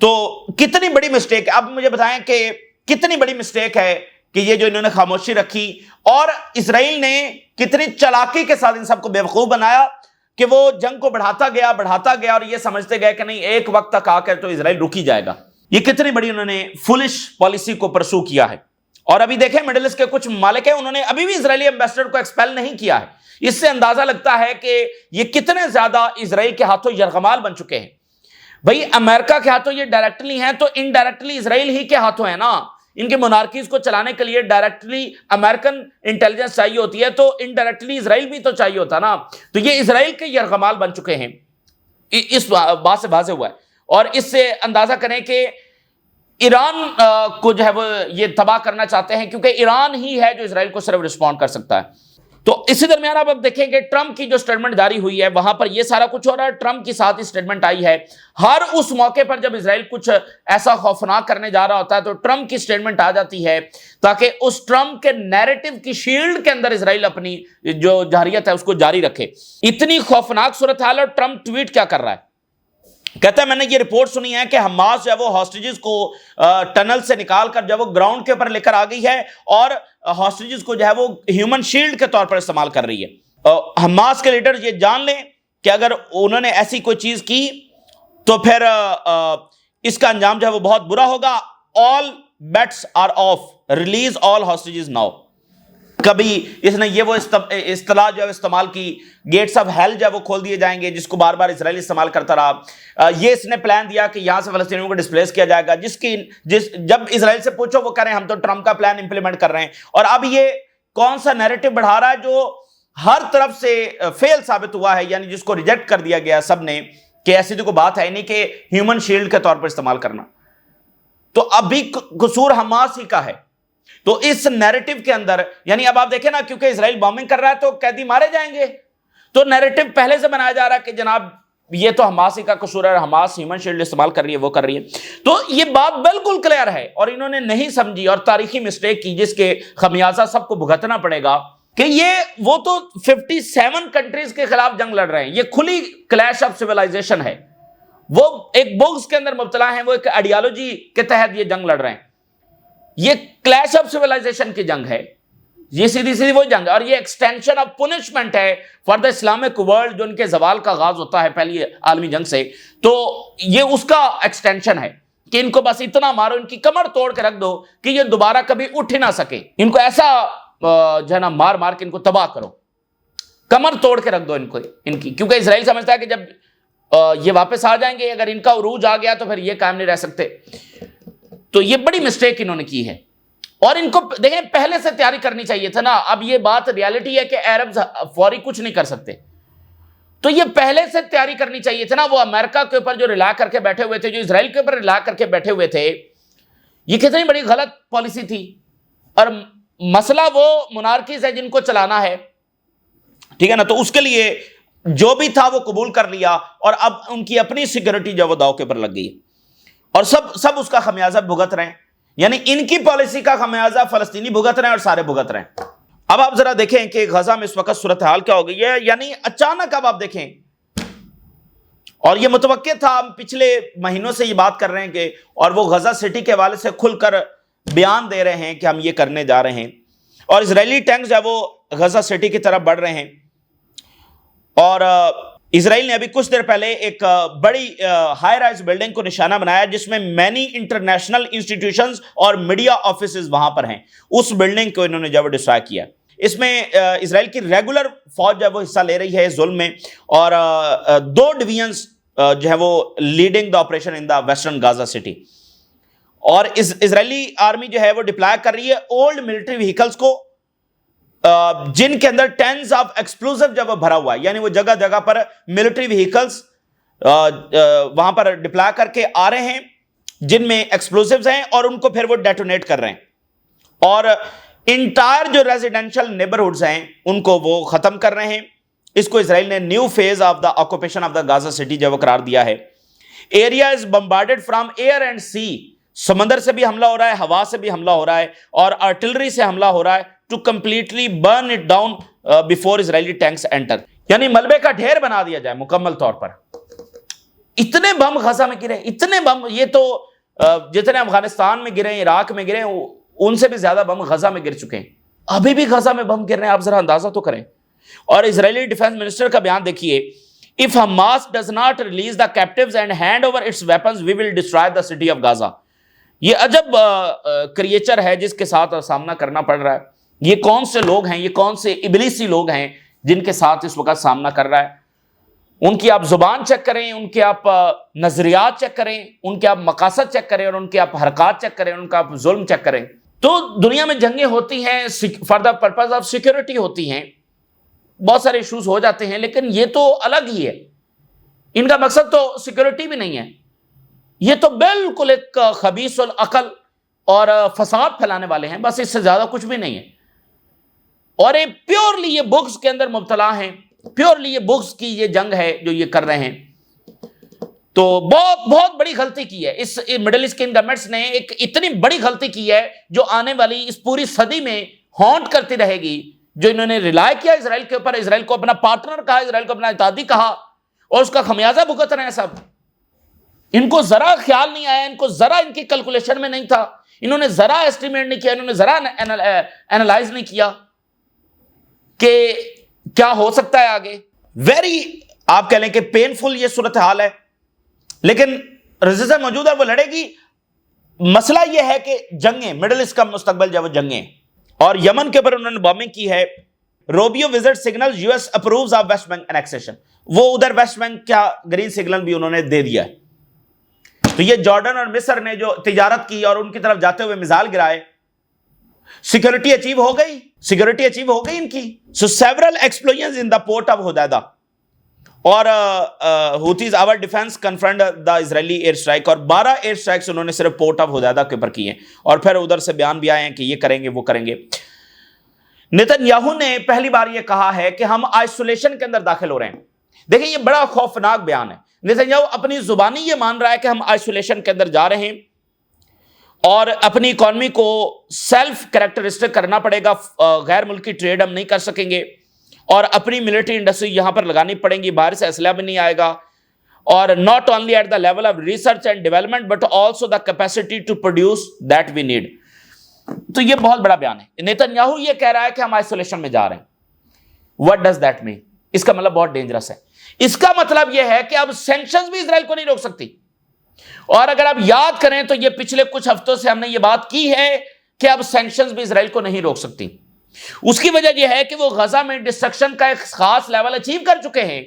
تو کتنی بڑی مسٹیک ہے، اب مجھے بتائیں کہ کتنی بڑی مسٹیک ہے کہ یہ جو انہوں نے خاموشی رکھی، اور اسرائیل نے کتنی چالاکی کے ساتھ ان سب کو بیوقوف بنایا کہ وہ جنگ کو بڑھاتا گیا اور یہ سمجھتے گئے کہ نہیں ایک وقت تک آ کر تو اسرائیل رکی جائے گا۔ یہ کتنی بڑی انہوں نے فولش پالیسی کو پرسو کیا ہے۔ اور ابھی دیکھیں مڈل ایسٹ کے کچھ ممالک ہیں، انہوں نے ابھی بھی اسرائیلی ایمبیسڈر کو ایکسپیل نہیں کیا ہے۔ اس سے اندازہ لگتا ہے کہ یہ کتنے زیادہ اسرائیل کے ہاتھوں یرغمال بن چکے ہیں۔ بھئی امریکہ کے ہاتھوں یہ ڈائریکٹلی ہیں تو انڈائریکٹلی اسرائیل ہی کے ہاتھوں ہیں نا۔ ان کے مونارکیز کو چلانے کے لیے ڈائریکٹلی امریکن انٹیلیجنس چاہیے ہوتی ہے، تو انڈائریکٹلی اسرائیل بھی تو چاہیے ہوتا نا۔ تو یہ اسرائیل کے یرغمال بن چکے ہیں، اس بات سے واضح ہوا ہے۔ اور اس سے اندازہ کریں کہ ایران کو جو ہے وہ یہ تباہ کرنا چاہتے ہیں، کیونکہ ایران ہی ہے جو اسرائیل کو صرف رسپونڈ کر سکتا ہے۔ تو اسی درمیان اب دیکھیں کہ ٹرمپ کی جو سٹیٹمنٹ جاری ہوئی ہے وہاں پر یہ سارا کچھ ہو رہا ہے۔ ٹرمپ کی ساتھ ہی سٹیٹمنٹ آئی ہے۔ ہر اس موقع پر جب اسرائیل کچھ ایسا خوفناک کرنے جا رہا ہوتا ہے تو ٹرمپ کی سٹیٹمنٹ آ جاتی ہے، تاکہ اس ٹرمپ کے نیریٹو کی شیلڈ کے اندر اسرائیل اپنی جو جارحیت ہے اس کو جاری رکھے۔ اتنی خوفناک صورتحال، اور ٹرمپ ٹویٹ کیا کر رہا ہے، کہتا ہے میں نے یہ رپورٹ سنی ہے کہ حماس جو ہے وہ ہاسٹیجز کو ٹنل سے نکال کر جو وہ گراؤنڈ کے اوپر لے کر آ گئی ہے، اور ہاسٹیجز کو جو ہے وہ ہیومن شیلڈ کے طور پر استعمال کر رہی ہے۔ حماس کے لیڈر یہ جان لیں کہ اگر انہوں نے ایسی کوئی چیز کی تو پھر اس کا انجام جو ہے وہ بہت برا ہوگا۔ all bets are off, release all hostages now۔ کبھی اس نے یہ وہ اصطلاح جو ہے استعمال کی، گیٹس آف ہیل جو ہے وہ کھول دیے جائیں گے، جس کو بار بار اسرائیل استعمال کرتا رہا۔ یہ اس نے پلان دیا کہ یہاں سے فلسطینیوں کو ڈسپلیس کیا جائے گا، جب اسرائیل سے پوچھو وہ کہہ رہے ہیں ہم تو ٹرمپ کا پلان امپلیمنٹ کر رہے ہیں۔ اور اب یہ کون سا نیریٹو بڑھا رہا ہے جو ہر طرف سے فیل ثابت ہوا ہے، یعنی جس کو ریجیکٹ کر دیا گیا سب نے کہ ایسی تو کوئی بات ہے نہیں کہ ہیومن شیلڈ کے طور پر استعمال کرنا۔ تو اب بھی قصور حماس ہی کا ہے۔ تو اس نیریٹو کے اندر، یعنی اب آپ دیکھیں نا، کیونکہ اسرائیل بامبنگ کر رہا ہے تو قیدی مارے جائیں گے، تو نیریٹو پہلے سے بنایا جا رہا ہے کہ جناب یہ تو حماس ہی کا قصور ہے، حماس ہیومن شیلڈ استعمال کر رہی ہے، وہ کر رہی ہے۔ تو یہ بات بالکل کلیئر ہے، اور انہوں نے نہیں سمجھی اور تاریخی مسٹیک کی، جس کے خمیازہ سب کو بھگتنا پڑے گا کہ وہ تو 57 کنٹریز کے خلاف جنگ لڑ رہے ہیں۔ یہ کھلی کلیش آف سیولائزیشن ہے، وہ ایک بغض کے اندر مبتلا ہیں، وہ ایک آئیڈیالوجی کے تحت یہ جنگ لڑ رہے ہیں۔ یہ کلیش آف سیولائزیشن کی جنگ ہے، یہ سیدھی وہ جنگ ہے، اور یہ ایکسٹینشن آف پنشمنٹ ہے فار دا اسلامک ورلڈ، جو ان کے زوال کا آغاز ہوتا ہے پہلی عالمی جنگ سے۔ تو یہ اس کا ایکسٹینشن ہے کہ ان کو بس اتنا مارو، ان کی کمر توڑ کے رکھ دو کہ یہ دوبارہ کبھی اٹھ ہی نہ سکے۔ ان کو ایسا جو ہے نا مار مار کے ان کو تباہ کرو، کمر توڑ کے رکھ دو ان کی، کیونکہ اسرائیل سمجھتا ہے کہ جب یہ واپس آ جائیں گے، اگر ان کا عروج آ گیا تو پھر یہ قائم نہیں رہ سکتے۔ تو یہ بڑی مسٹیک انہوں نے کی ہے، اور ان کو دیکھیں پہلے سے تیاری کرنی چاہیے تھا نا۔ اب یہ بات ریالٹی ہے کہ عربز فوری کچھ نہیں کر سکتے، تو یہ پہلے سے تیاری کرنی چاہیے تھا نا۔ وہ امریکہ کے اوپر جو رلا کر کے بیٹھے ہوئے تھے، جو اسرائیل کے اوپر رلا کر کے بیٹھے ہوئے تھے، یہ کتنی بڑی غلط پالیسی تھی۔ اور مسئلہ وہ مونارکیز ہے جن کو چلانا ہے، ٹھیک ہے نا، تو اس کے لیے جو بھی تھا وہ قبول کر لیا، اور اب ان کی اپنی سیکورٹی جو وہ داؤ کے اوپر لگ گئی، اور سب اس کا خمیازہ بھگت رہے ہیں۔ یعنی ان کی پالیسی کا خمیازہ فلسطینی بھگت رہے ہیں، اور سارے بھگت رہے ہیں۔ اب آپ ذرا دیکھیں کہ غزہ میں اس وقت صورتحال کیا ہو گئی ہے۔ یعنی اچانک اب آپ دیکھیں، اور یہ متوقع تھا، ہم پچھلے مہینوں سے یہ بات کر رہے ہیں کہ، اور وہ غزہ سٹی کے حوالے سے کھل کر بیان دے رہے ہیں کہ ہم یہ کرنے جا رہے ہیں، اور اسرائیلی ٹینکس جو ہے وہ غزہ سٹی کی طرف بڑھ رہے ہیں۔ اور اسرائیل نے ابھی کچھ دیر پہلے ایک بڑی ہائی رائز بلڈنگ کو نشانہ بنایا، جس میں مینی انٹرنیشنل انسٹیٹیوشنز اور میڈیا آفیسز وہاں پر ہیں۔ اس بلڈنگ کو انہوں نے جب ڈسٹرائے کیا۔ اس میں اسرائیل کی ریگولر فوج جو ہے وہ حصہ لے رہی ہے اس ظلم میں، اور 2 ڈویژنز جو ہے وہ leading the operation in the western Gaza city. اور اسرائیلی آرمی جو ہے وہ ڈپلائے کر رہی ہے اولڈ ملٹری وہیکلز کو، جن کے اندر ٹینز آف ایکسپلوزیو جب وہ بھرا ہوا ہے، یعنی وہ جگہ جگہ پر ملٹری وہیکلز وہاں پر ڈپلائے کر کے آ رہے ہیں، جن میں ایکسپلوزیوز ہیں، اور ان کو پھر وہ ڈیٹونیٹ کر رہے ہیں، اور انٹائر جو ریزیڈینشل نیبرہڈز ہیں ان کو وہ ختم کر رہے ہیں۔ اس کو اسرائیل نے new phase of the occupation of the Gaza city جو وہ قرار دیا ہے۔ Area is bombarded from air and sea, سمندر سے بھی حملہ ہو رہا ہے، ہوا سے بھی حملہ ہو رہا ہے، اور آرٹلری سے حملہ ہو رہا ہے، to completely burn it down before Israeli tanks enter, یعنی ملبے کا ڈھیر بنا دیا جائے مکمل طور پر۔ اتنے بم غزہ میں گرے, اتنے بم, یہ تو جتنے افغانستان میں گرے, عراق میں گرے, ان سے بھی زیادہ بم غزہ میں گر چکے ہیں. ابھی بھی غزہ میں بم گر رہے ہیں, آپ ذرا اندازہ تو کریں. اور اسرائیلی ڈیفنس منسٹر کا بیان دیکھیے, if Hamas does not release the captives and hand over its weapons, we will destroy the city of Gaza. یہ عجب کریچر ہے جس کے ساتھ سامنا کرنا پڑ رہا ہے. یہ کون سے لوگ ہیں, یہ کون سے ابلیسی لوگ ہیں جن کے ساتھ اس وقت سامنا کر رہا ہے. ان کی آپ زبان چیک کریں, ان کے آپ نظریات چیک کریں, ان کے آپ مقاصد چیک کریں, اور ان کے آپ حرکات چیک کریں, ان کا آپ ظلم چیک کریں. تو دنیا میں جنگیں ہوتی ہیں for the purpose of security ہوتی ہیں, بہت سارے ایشوز ہو جاتے ہیں, لیکن یہ تو الگ ہی ہے. ان کا مقصد تو سیکورٹی بھی نہیں ہے, یہ تو بالکل ایک خبیث العقل اور فساد پھیلانے والے ہیں, بس اس سے زیادہ کچھ بھی نہیں ہے. اور یہ پیورلی یہ بغض کے اندر مبتلا ہیں, پیورلی یہ بغض کی یہ جنگ ہے جو یہ کر رہے ہیں. تو بہت بہت بڑی غلطی کی ہے اس مڈل ایسٹ کے گورنمنٹس نے, ایک اتنی بڑی غلطی کی ہے جو آنے والی اس پوری صدی میں ہانٹ کرتی رہے گی. جو انہوں نے ریلائی کیا اسرائیل کے اوپر, اسرائیل کو اپنا پارٹنر کہا, اسرائیل کو اپنا اتحادی کہا, اور اس کا خمیازہ بھگت رہے ہیں سب. ان کو ذرا خیال نہیں آیا, ان کو ذرا ان کی کیلکولیشن میں نہیں تھا, انہوں نے ذرا ایسٹیمیٹ نہیں کیا, انہوں نے ذرا اینالائز نہیں کیا کہ کیا ہو سکتا ہے آگے. ویری آپ کہہ لیں کہ پینفل یہ صورتحال ہے, لیکن ریزسٹنس موجود ہے, وہ لڑے گی. مسئلہ یہ ہے کہ جنگیں, مڈل ایسٹ کا مستقبل جو ہے وہ جنگیں, اور یمن کے اوپر انہوں نے بامبنگ کی ہے. Rubio visit signal U S approves of West Bank annexation, وہ ادھر ویسٹ بینک کا گرین سگنل بھی انہوں نے دے دیا ہے. تو یہ جارڈن اور مصر نے جو تجارت کی اور ان کی طرف جاتے ہوئے میزائل گرائے, سیکورٹی اچیو ہو گئی, سیکورٹی اچیو ہو گئی ان کی. So several explosions in the port of Hodeidah, اور Houthis our defence confront the Israeli air strike, اور 12 ایئر اسٹرائکس انہوں نے صرف پورٹ آف حدیدہ کے اوپر کی ہیں, اور پھر ادھر سے بیان بھی آئے ہیں کہ یہ کریں گے وہ کریں گے. نیتن یاہو نے پہلی بار یہ کہا ہے کہ ہم آئسولیشن کے اندر داخل ہو رہے ہیں. دیکھیں یہ بڑا خوفناک بیان ہے. نیتن یاہو اپنی زبانی یہ مان رہا ہے کہ ہم آئسولیشن کے اندر جا رہے ہیں, اور اپنی اکانومی کو سیلف کریکٹرسٹک کرنا پڑے گا, غیر ملکی ٹریڈ ہم نہیں کر سکیں گے, اور اپنی ملٹری انڈسٹری یہاں پر لگانی پڑیں گی, باہر سے اسلحہ بھی نہیں آئے گا, اور not only at the level of research and development but also the capacity to produce that we need. تو یہ بہت بڑا بیان ہے. نیتن یاہو یہ کہہ رہا ہے کہ ہم آئسولیشن میں جا رہے ہیں. واٹ ڈز دیٹ مین؟ اس کا مطلب بہت ڈینجرس ہے. اس کا مطلب یہ ہے کہ اب سینکشنز بھی اسرائیل کو نہیں روک سکتی. اور اگر آپ یاد کریں تو یہ پچھلے کچھ ہفتوں سے ہم نے یہ بات کی ہے کہ اب سینکشنز بھی اسرائیل کو نہیں روک سکتی. اس کی وجہ یہ ہے کہ وہ غزہ میں ڈسٹرکشن کا ایک خاص لیول اچیو کر چکے ہیں.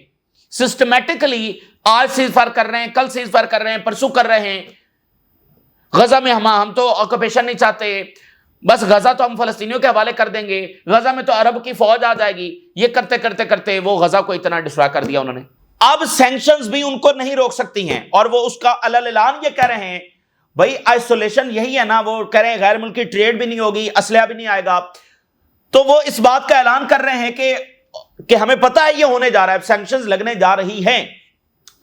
سسٹمیٹکلی آج سیز فائر کر رہے ہیں, کل سیز فائر کر رہے ہیں, پرسوں کر رہے ہیں. غزہ میں ہم تو آکوپیشن نہیں چاہتے, بس غزہ تو ہم فلسطینیوں کے حوالے کر دیں گے, غزہ میں تو عرب کی فوج آ جائے گی. یہ کرتے کرتے کرتے وہ غزہ کو اتنا ڈسٹرائے کر دیا انہوں نے. اب سینکشنز بھی ان کو نہیں روک سکتی ہیں, اور وہ اس کا اعلان یہ کہہ رہے ہیں بھائی آئسولیشن یہی ہے نا. وہ کہہ رہے ہیں غیر ملکی ٹریڈ بھی نہیں ہوگی, اسلحہ بھی نہیں آئے گا. تو وہ اس بات کا اعلان کر رہے ہیں کہ ہمیں پتہ ہے یہ ہونے جا رہا ہے, سینکشنز لگنے جا رہی ہیں,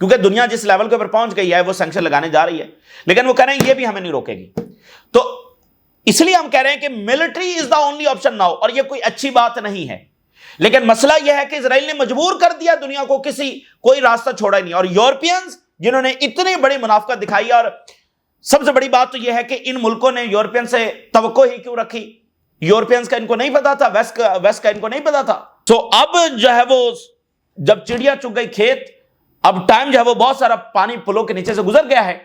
کیونکہ دنیا جس لیول کے اوپر پہنچ گئی ہے وہ سینکشن لگانے جا رہی ہے. لیکن وہ کہہ رہے ہیں یہ بھی ہمیں نہیں روکے گی. تو اس لیے ہم کہہ رہے ہیں کہ military is the only option now, اور یہ کوئی اچھی بات نہیں ہے. لیکن مسئلہ یہ ہے کہ اسرائیل نے مجبور کر دیا دنیا کو, کوئی راستہ چھوڑا ہی نہیں. اور یورپینز جنہوں نے اتنی بڑی منافقت دکھائی, اور سب سے بڑی بات تو یہ ہے کہ ان ملکوں نے یورپین سے توقع ہی کیوں رکھی؟ یورپینز کا ان کو نہیں پتا تھا, ویسٹ کا ان کو نہیں پتا تھا. تو اب جو ہے وہ جب چڑیا چگ گئی کھیت, اب ٹائم جو ہے وہ بہت سارا پانی پلوں کے نیچے سے گزر گیا ہے.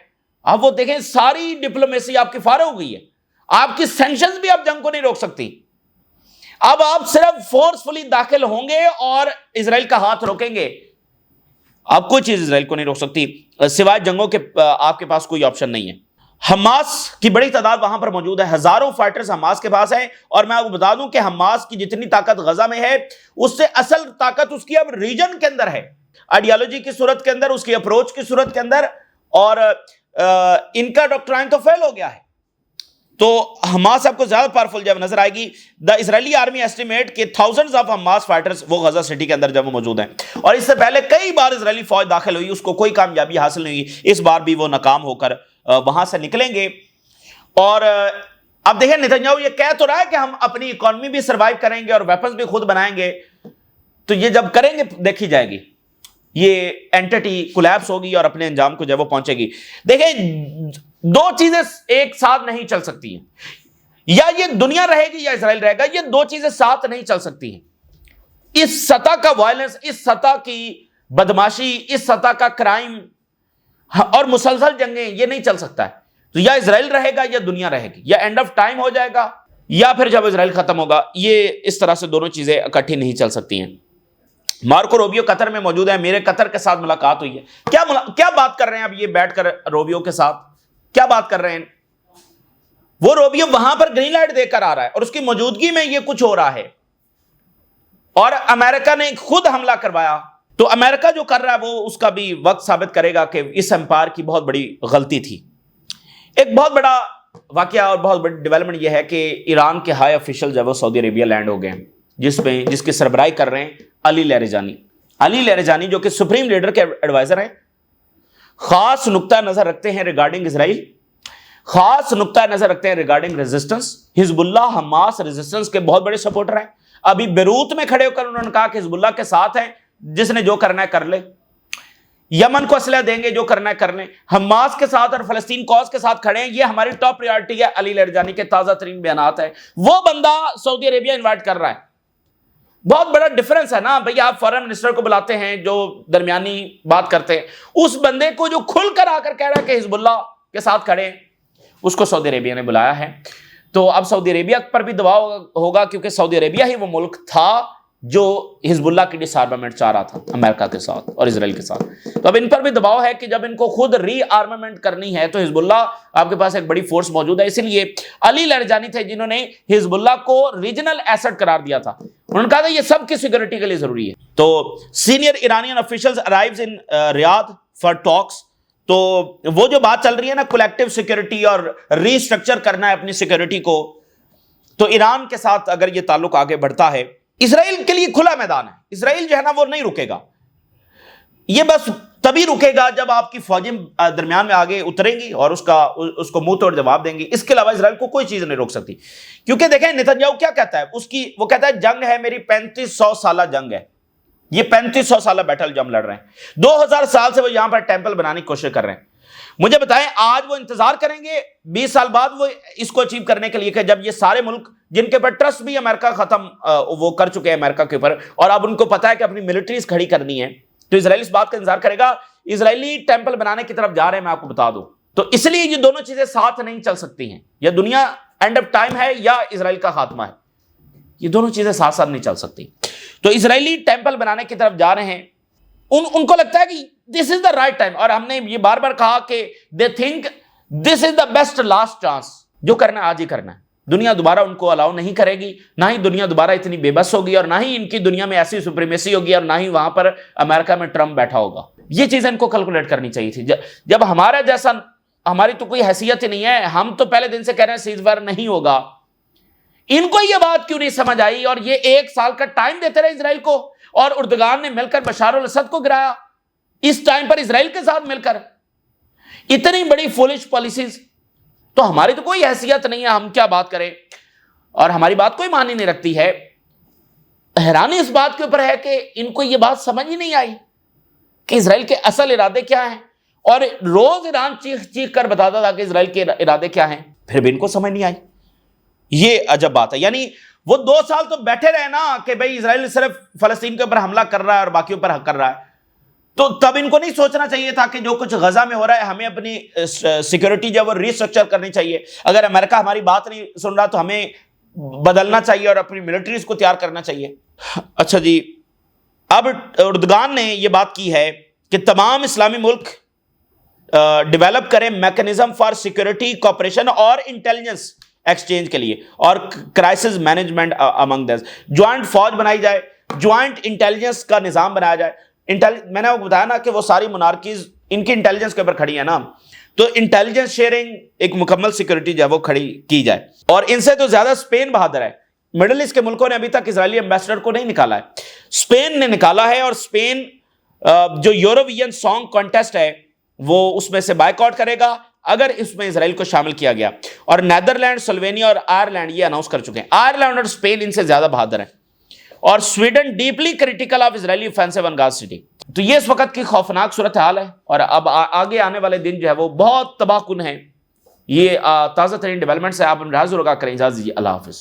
اب وہ دیکھیں ساری ڈپلومیسی آپ کی فارغ ہو گئی ہے, آپ کی سینکشنز بھی آپ جنگ کو نہیں روک سکتی. اب آپ صرف فورسفلی داخل ہوں گے اور اسرائیل کا ہاتھ روکیں گے. اب کوئی چیز اسرائیل کو نہیں روک سکتی سوائے جنگوں کے, آپ کے پاس کوئی آپشن نہیں ہے. حماس کی بڑی تعداد وہاں پر موجود ہے, ہزاروں فائٹرز حماس کے پاس ہیں. اور میں آپ کو بتا دوں کہ حماس کی جتنی طاقت غزہ میں ہے, اس سے اصل طاقت اس کی اب ریجن کے اندر ہے, آئیڈیالوجی کی صورت کے اندر, اس کی اپروچ کی صورت کے اندر. اور ان کا ڈاکٹرائن تو فیل ہو گیا ہے. تو حماس آپ کو زیادہ پاورفل جب نظر آئے گی. دا اسرائیلی آرمی ایسٹیمیٹ کہ تھاؤزنڈز آف حماس فائٹرز وہ غزہ سٹی کے اندر جب وہ موجود ہیں. اور اس سے پہلے کئی بار اسرائیلی فوج داخل ہوئی, اس کو کوئی کامیابی حاصل نہیں ہوئی. اس بار بھی وہ ناکام ہو کر وہاں سے نکلیں گے. اور اب دیکھیں نیتن یاہو یہ کہہ تو رہا ہے کہ ہم اپنی اکانومی بھی سروائیو کریں گے اور ویپنز بھی خود بنائیں گے. تو یہ جب کریں گے دیکھی جائے گی. یہ اینٹی کولیپس ہوگی اور اپنے انجام کو جب وہ پہنچے گی. دیکھیں دو چیزیں ایک ساتھ نہیں چل سکتی ہیں, یا یہ دنیا رہے گی یا اسرائیل رہے گا, یہ دو چیزیں ساتھ نہیں چل سکتی ہیں. اس سطح کا وائلنس, اس سطح کی بدماشی, اس سطح کا کرائم اور مسلسل جنگیں, یہ نہیں چل سکتا ہے. تو یا اسرائیل رہے گا یا دنیا رہے گی, یا اینڈ آف ٹائم ہو جائے گا یا پھر جب اسرائیل ختم ہوگا. یہ اس طرح سے دونوں چیزیں اکٹھی نہیں چل سکتی ہیں. مارکو روبیو قطر میں موجود ہے, میرے قطر کے ساتھ ملاقات ہوئی ہے. کیا بات کر رہے ہیں اب یہ بیٹھ کر روبیو کے ساتھ, کیا بات کر رہے ہیں وہ؟ روبیو وہاں پر گرین لائٹ دے کر آ رہا ہے اور اس کی موجودگی میں یہ کچھ ہو رہا ہے, اور امریکہ نے خود حملہ کروایا. تو امریکہ جو کر رہا ہے وہ اس کا بھی وقت ثابت کرے گا کہ اس امپائر کی بہت بڑی غلطی تھی. ایک بہت بڑا واقعہ اور بہت بڑی ڈیولپمنٹ یہ ہے کہ ایران کے ہائی آفیشل جو ہے وہ سعودی عربیہ لینڈ ہو گئے ہیں, جس کی سربراہی کر رہے ہیں علی لیرجانی. علی لیرجانی جو کہ سپریم لیڈر کے ایڈوائزر ہیں, خاص نقطہ نظر رکھتے ہیں ریگارڈنگ اسرائیل, خاص نقطہ نظر رکھتے ہیں ریگارڈنگ ریزسٹنس. حزب اللہ حماس ریزسٹنس کے بہت بڑے سپورٹر ہیں. ابھی بیروت میں کھڑے ہو کر انہوں نے کہا کہ حزب اللہ کے ساتھ ہیں, جس نے جو کرنا ہے کر لے, یمن کو اسلحہ دیں گے, جو کرنا ہے کر لیں. حماس کے ساتھ اور فلسطین کاز کے ساتھ کھڑے ہیں, یہ ہماری ٹاپ پریارٹی ہے. علی لیرجانی کے تازہ ترین بیانات ہیں. وہ بندہ سعودی عربیہ انوائٹ کر رہا ہے. بہت بڑا ڈفرنس ہے نا بھئی, آپ فارن منسٹر کو بلاتے ہیں جو درمیانی بات کرتے ہیں, اس بندے کو جو کھل کر آ کر کہہ رہا ہے کہ حزب اللہ کے ساتھ کھڑے ہیں, اس کو سعودی عربیہ نے بلایا ہے. تو اب سعودی عربیہ پر بھی دباؤ ہوگا, کیونکہ سعودی عربیہ ہی وہ ملک تھا جو حزب اللہ کی ڈس آرمامنٹ چاہ رہا تھا امریکہ کے ساتھ اور اسرائیل کے ساتھ. تو اب ان پر بھی دباؤ ہے کہ جب ان کو خود ری آرمامنٹ کرنی ہے تو حزب اللہ آپ کے پاس ایک بڑی فورس موجود ہے. اسی لیے علی لیرجانی تھے جنہوں نے حزب اللہ کو ریجنل ایسٹ قرار دیا تھا. انہوں نے کہا تھا یہ سب کی سیکورٹی کے لیے ضروری ہے. تو senior Iranian officials arrives in Riyadh for talks. تو وہ جو بات چل رہی ہے نا کولیکٹیو سیکورٹی اور ری اسٹرکچر کرنا ہے اپنی سیکورٹی کو, تو ایران کے ساتھ اگر یہ تعلق آگے بڑھتا ہے, اسرائیل کے لیے کھلا میدان ہے. اسرائیل جو ہے نا وہ نہیں رکے گا. یہ بس تبھی رکے گا جب آپ کی فوجیں درمیان میں آگے اتریں گی اور اس کو منہ توڑ جواب دیں گی. اس کے علاوہ اسرائیل کو کوئی چیز نہیں روک سکتی. کیونکہ دیکھیں نیتنیاہو کیا کہتا ہے, وہ کہتا ہے جنگ ہے میری 3500 سالہ جنگ ہے. یہ 3500 سالہ بیٹل جو ہم لڑ رہے ہیں, 2000 سال سے وہ یہاں پر ٹیمپل بنانے کی کوشش کر رہے ہیں. مجھے بتائیں آج وہ انتظار کریں گے 20 سال بعد وہ اس کو اچیو کرنے کے لیے کہ جب یہ سارے ملک جن کے اوپر ٹرسٹ بھی امریکہ ختم وہ کر چکے ہیں امریکہ کے اوپر, اور اب ان کو پتا ہے کہ اپنی ملٹریز کھڑی کرنی ہے, تو اسرائیل اس بات کا انتظار کرے گا. اسرائیلی ٹیمپل بنانے کی طرف جا رہے ہیں, میں آپ کو بتا دوں. تو اس لیے یہ دونوں چیزیں ساتھ نہیں چل سکتی ہیں, یا دنیا اینڈ آف ٹائم ہے یا اسرائیل کا خاتمہ ہے. یہ دونوں چیزیں ساتھ ساتھ نہیں چل سکتی. تو اسرائیلی ٹیمپل بنانے کی طرف جا رہے ہیں, ان کو لگتا ہے کہ دس از دا رائٹ ٹائم, اور ہم نے یہ بار بار کہا کہ they think this is the best last chance. جو کرنا ہے آج ہی کرنا ہے. دنیا دوبارہ ان کو الاؤ نہیں کرے گی, نہ ہی دنیا دوبارہ اتنی بے بس ہوگی, اور نہ ہی ان کی دنیا میں ایسی سپریمیسی ہوگی, اور نہ ہی وہاں پر امریکہ میں ٹرمپ بیٹھا ہوگا. یہ چیزیں ان کو کیلکولیٹ کرنی چاہیے تھی. جب ہمارا جیسا, ہماری تو کوئی حیثیت ہی نہیں ہے, ہم تو پہلے دن سے کہہ رہے ہیں سیز فائر نہیں ہوگا. ان کو یہ بات کیوں نہیں سمجھ آئی, اور یہ 1 سال کا ٹائم دیتے رہے اسرائیل کو, اور اردگان نے مل کر بشار الاسد کو گرایا اس ٹائم پر اسرائیل کے ساتھ مل کر. اتنی بڑی فولش پالیسیز. تو ہماری تو کوئی حیثیت نہیں ہے, ہم کیا بات کریں, اور ہماری بات کوئی معنی نہیں رکھتی ہے. حیرانی اس بات کے اوپر ہے کہ ان کو یہ بات سمجھ ہی نہیں آئی کہ اسرائیل کے اصل ارادے کیا ہیں, اور روز ایران چیخ کر بتاتا تھا کہ اسرائیل کے ارادے کیا ہیں, پھر بھی ان کو سمجھ نہیں آئی. یہ عجب بات ہے. یعنی وہ 2 سال تو بیٹھے رہے نا کہ بھئی اسرائیل صرف فلسطین کے اوپر حملہ کر رہا ہے اور باقیوں پر کر رہا ہے, تو تب ان کو نہیں سوچنا چاہیے تھا کہ جو کچھ غزہ میں ہو رہا ہے ہمیں اپنی سیکورٹی جو وہ ری اسٹرکچر کرنی چاہیے. اگر امریکہ ہماری بات نہیں سن رہا تو ہمیں بدلنا چاہیے اور اپنی ملٹریز کو تیار کرنا چاہیے. اچھا جی, اب اردگان نے یہ بات کی ہے کہ تمام اسلامی ملک ڈیولپ کریں میکنزم فار سیکورٹی کوپریشن اور انٹیلیجنس ایکسچینج کے لیے, اور کرائسس مینجمنٹ امنگ دس. جوائنٹ فوج بنائی جائے, جوائنٹ انٹیلیجنس کا نظام بنایا جائے. میں نے آپ کو بتایا نا کہ وہ ساری مونارکیز ان کی انٹیلیجنس کے اوپر کھڑی ہیں نا, تو انٹیلیجنس شیئرنگ ایک مکمل سیکورٹی جو ہے وہ کھڑی کی جائے. اور ان سے تو زیادہ اسپین بہادر ہے. مڈل ایسٹ کے ملکوں نے ابھی تک اسرائیلی ایمبیسڈر کو نہیں نکالا ہے, اسپین نے نکالا ہے. اور اسپین جو یوروویژن سانگ کانٹیسٹ ہے وہ اس میں سے بائیک آؤٹ کرے گا اگر اس میں اسرائیل کو شامل کیا گیا. اور نیدرلینڈ, سلوینیا اور آئرلینڈ یہ اناؤنس کر چکے ہیں. آئرلینڈ اور اسپین ان سے زیادہ بہادر ہیں. اور Sweden deeply critical of Israeli offensive on Gaza City. تو یہ اس وقت کی خوفناک صورتحال ہے، اور اب آگے آنے والے دن جو ہے وہ بہت تباہ کن ہیں۔ یہ تازہ ترین ڈیولپمنٹس ہے، آپ ہم لحاظ رکھا کریں۔ اجازت دیجیے، اللہ حافظ۔